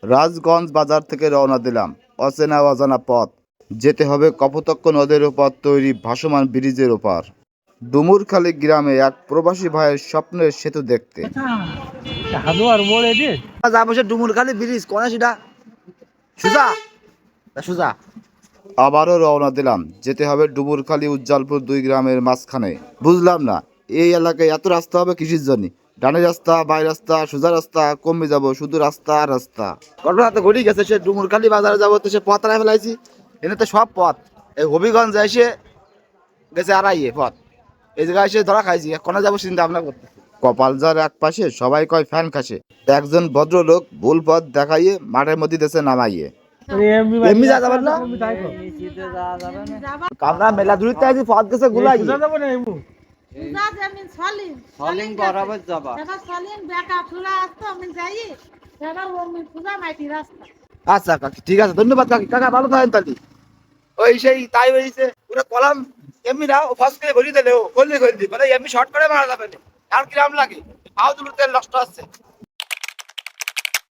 রাজগঞ্জ বাজার থেকে রওনা দিলাম। অচেনা অজানা পথ, যেতে হবে কপোতাক্ষ নদের ওপর তৈরি ভাসমান ব্রিজের ওপার। ডুমুরখালী গ্রামে এক প্রবাসী ভাইয়ের স্বপ্নের সেতু দেখতে। যাবো সে ডুমুরখালী ব্রিজ কোন সেটা সুজা সুজা। আবারও রওনা দিলাম, যেতে হবে ডুমুরখালী উজ্জ্বলপুর, দুই গ্রামের মাঝখানে। বুঝলাম না এই এলাকায় এত রাস্তা হবে কিসের জন্য? ডানে রাস্তা, বাই রাস্তা, সোজা রাস্তা, কমে যাব, শুধু রাস্তা আর রাস্তা। ঘটনা তো ঘটেই গেছে, সে ডুমুরখালী বাজারে যাবো তো সে পথ হারাই ফেলাইছি। এনে তো সব পথ, এই হবিগঞ্জ এসে গেছে আড়াইয়ে পথ, এই জায়গায় এসে ধরা খাইছি। কোনে যাবো চিন্তা ভাবনা করতে। কপাল যার এক পাশে সবাই কয় ফ্যান খাসে। একজন ভদ্রলোক ভুল পথ দেখাইয়ে মাঠের মধ্যে দেশে নামাইয়ে। এমনি যা যাবেন না, কামরা মেলা দূরিতে আছি, পথ গেছে গুলাই। আচ্ছা কাকি, ঠিক আছে, ধন্যবাদ কাকি। কাকা ভালো থাকেন তাহলে। ওই সেই তাই হয়েছে ওরা কলাম এমনি না, ও ফার্স্ট করে ঘুরিয়ে দিলে ও করলে মানে এমনি শর্ট করে মারা যাবে না। আর কিরাম লাগে, আও দুটো তেল নষ্ট হচ্ছে।